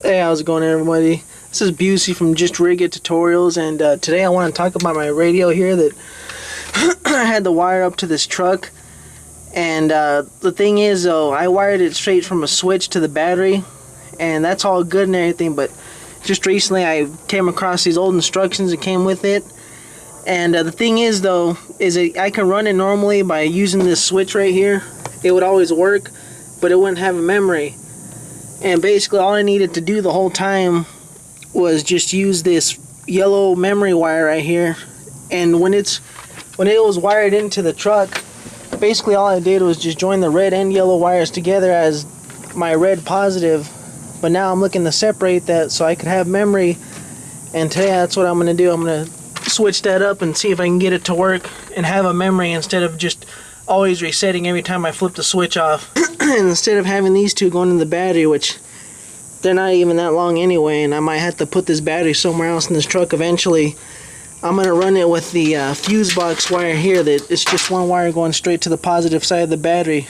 Hey, how's it going, everybody? This is Busey from Just Rig It Tutorials, and today I want to talk about my radio here that I had to wire up to this truck. And the thing is, though, I wired it straight from a switch to the battery, and that's all good and everything, but just recently I came across these old instructions that came with it. And the thing is, though, is that I can run it normally by using this switch right here. It would always work, but it wouldn't have a memory. And basically all I needed to do the whole time was just use this yellow memory wire right here. And when it was wired into the truck, basically all I did was just join the red and yellow wires together as my red positive. But now I'm looking to separate that so I could have memory. And today that's what I'm going to do. I'm going to switch that up and see if I can get it to work and have a memory instead of just always resetting every time I flip the switch off. And instead of having these two going in the battery, which they're not even that long anyway, and I might have to put this battery somewhere else in this truck eventually, I'm going to run it with the fuse box wire here. That it's just one wire going straight to the positive side of the battery.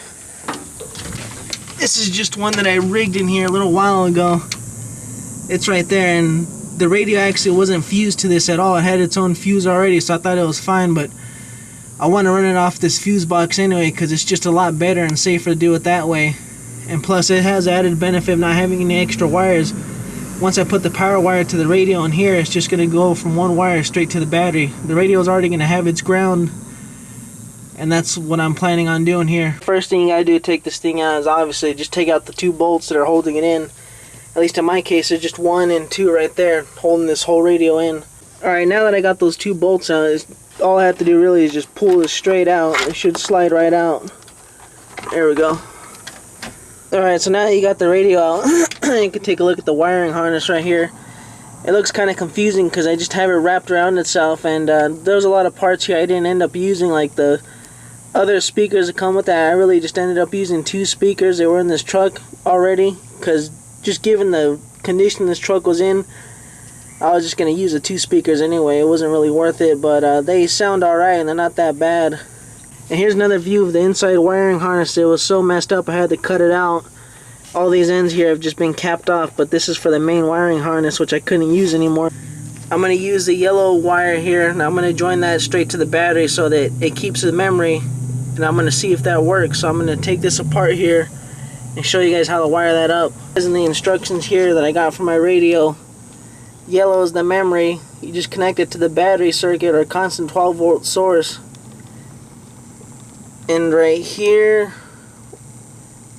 This is just one that I rigged in here a little while ago. It's right there, and the radio actually wasn't fused to this at all. It had its own fuse already, so I thought it was fine, but I want to run it off this fuse box anyway because it's just a lot better and safer to do it that way. And plus it has added benefit of not having any extra wires. Once I put the power wire to the radio in here, it's just going to go from one wire straight to the battery. The radio is already going to have its ground, and that's what I'm planning on doing here. First thing you got to do to take this thing out is obviously just take out the two bolts that are holding it in. At least in my case, there's just one and two right there holding this whole radio in. Alright, now that I got those two bolts out, all I have to do really is just pull this straight out. It should slide right out. There we go. Alright, so now you got the radio out, you can take a look at the wiring harness right here. It looks kind of confusing because I just have it wrapped around itself, and there's a lot of parts here I didn't end up using, like the other speakers that come with that. I really just ended up using two speakers. They were in this truck already, because just given the condition this truck was in, I was just going to use the two speakers anyway. It wasn't really worth it, but they sound alright and they're not that bad. And here's another view of the inside wiring harness. It was so messed up I had to cut it out. All these ends here have just been capped off, but this is for the main wiring harness, which I couldn't use anymore. I'm going to use the yellow wire here, and I'm going to join that straight to the battery so that it keeps the memory, and I'm going to see if that works. So I'm going to take this apart here and show you guys how to wire that up. As in the instructions here that I got from my radio, yellow is the memory. You just connect it to the battery circuit or a constant 12-volt source. And right here,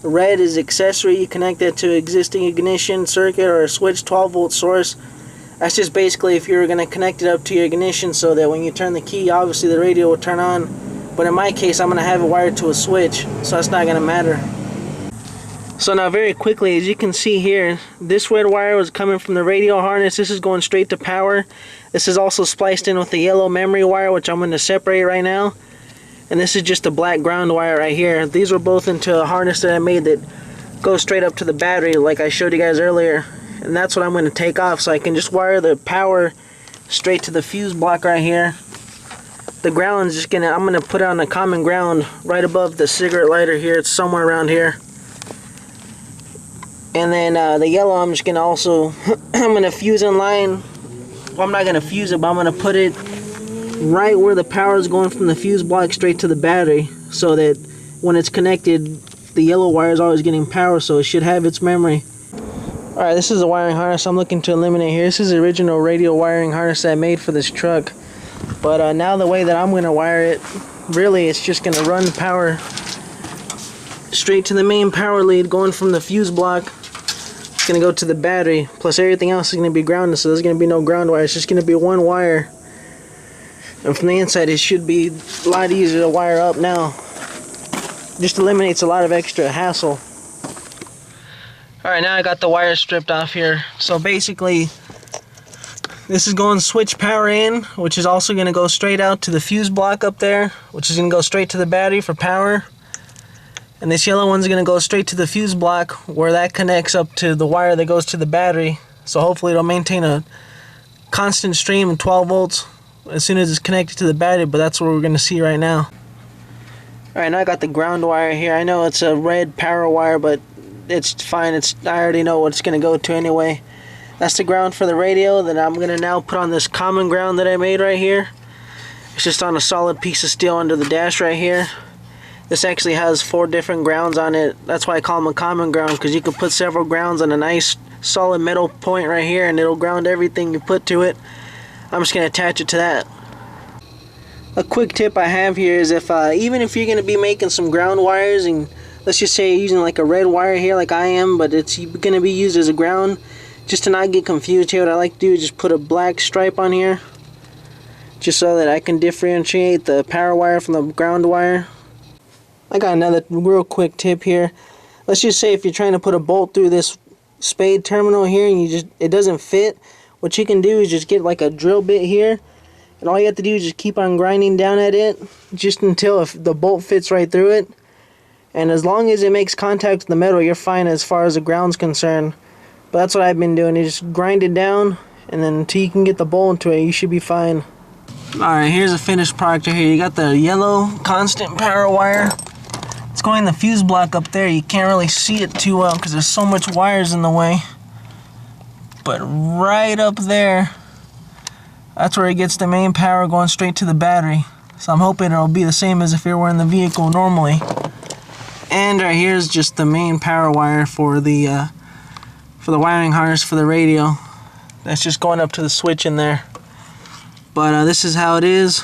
red is accessory. You connect that to existing ignition circuit or a switch 12-volt source. That's just basically if you're going to connect it up to your ignition so that when you turn the key, obviously the radio will turn on. But in my case, I'm going to have it wired to a switch, so that's not going to matter. So now very quickly, as you can see here, this red wire was coming from the radio harness. This is going straight to power. This is also spliced in with the yellow memory wire, which I'm going to separate right now. And this is just a black ground wire right here. These were both into a harness that I made that goes straight up to the battery like I showed you guys earlier. And that's what I'm going to take off, so I can just wire the power straight to the fuse block right here. The ground is just I'm going to put it on a common ground right above the cigarette lighter here. It's somewhere around here. And then the yellow I'm just going to also, I'm going to fuse in line. Well, I'm not going to fuse it, but I'm going to put it right where the power is going from the fuse block straight to the battery, so that when it's connected, the yellow wire is always getting power, so it should have its memory. Alright, this is the wiring harness I'm looking to eliminate here. This is the original radio wiring harness that I made for this truck. But now the way that I'm going to wire it, really it's just going to run power straight to the main power lead going from the fuse block. It's going to go to the battery, plus everything else is going to be grounded, so there's going to be no ground wire. It's just going to be one wire. And from the inside, it should be a lot easier to wire up now. Just eliminates a lot of extra hassle. Alright, now I got the wires stripped off here. So basically, this is going switch power in, which is also going to go straight out to the fuse block up there, which is going to go straight to the battery for power. And this yellow one's going to go straight to the fuse block, where that connects up to the wire that goes to the battery. So hopefully it'll maintain a constant stream of 12 volts. As soon as it's connected to the battery, but that's what we're going to see right now. Alright, now I got the ground wire here. I know it's a red power wire, but it's fine. I already know what it's gonna go to anyway. That's the ground for the radio. Then I'm gonna now put on this common ground that I made right here. It's just on a solid piece of steel under the dash right here. This actually has 4 different grounds on it. That's why I call them a common ground, because you can put several grounds on a nice solid metal point right here and it'll ground everything you put to it. I'm just gonna attach it to that. A quick tip I have here is even if you're gonna be making some ground wires, and let's just say you're using like a red wire here like I am, but it's gonna be used as a ground, just to not get confused here, what I like to do is just put a black stripe on here, just so that I can differentiate the power wire from the ground wire. I got another real quick tip here. Let's just say if you're trying to put a bolt through this spade terminal here and it doesn't fit, what you can do is just get like a drill bit here, and all you have to do is just keep on grinding down at it just until if the bolt fits right through it. And as long as it makes contact with the metal, you're fine as far as the ground's concerned. But that's what I've been doing. You just grind it down, and then until you can get the bolt into it, you should be fine. Alright, here's a finished product right here. You got the yellow constant power wire. It's going in the fuse block up there. You can't really see it too well because there's so much wires in the way. But right up there, that's where it gets the main power going straight to the battery. So I'm hoping it'll be the same as if you were in the vehicle normally. And right here is just the main power wire for the wiring harness for the radio. That's just going up to the switch in there. But this is how it is.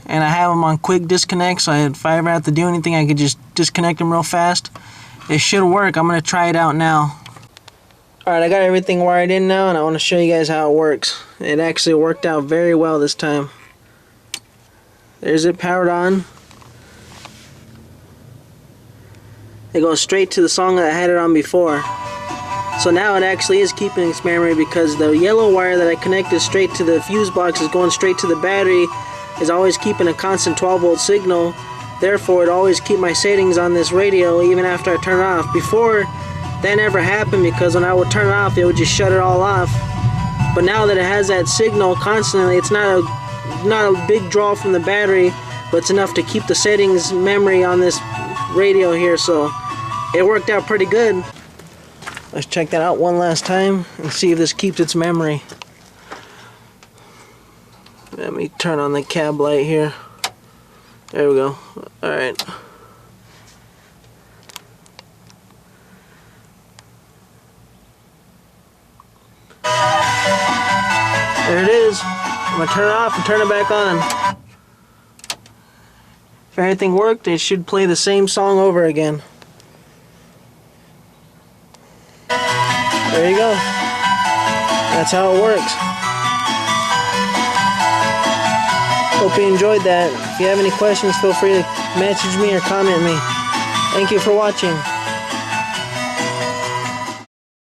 And I have them on quick disconnect, so if I ever have to do anything, I could just disconnect them real fast. It should work. I'm going to try it out now. Alright, I got everything wired in now, and I want to show you guys how it works. It actually worked out very well this time. There's it powered on. It goes straight to the song that I had it on before. So now it actually is keeping its memory, because the yellow wire that I connected straight to the fuse box is going straight to the battery, is always keeping a constant 12-volt signal. Therefore, it always keep my settings on this radio even after I turn it off. Before, that never happened, because when I would turn it off, it would just shut it all off. But now that it has that signal constantly, it's not a big draw from the battery, but it's enough to keep the settings memory on this radio here. So it worked out pretty good. Let's check that out one last time and see if this keeps its memory. Let me turn on the cab light here. There we go. Alright. There it is. I'm going to turn it off and turn it back on. If everything worked, it should play the same song over again. There you go. That's how it works. Hope you enjoyed that. If you have any questions, feel free to message me or comment me. Thank you for watching.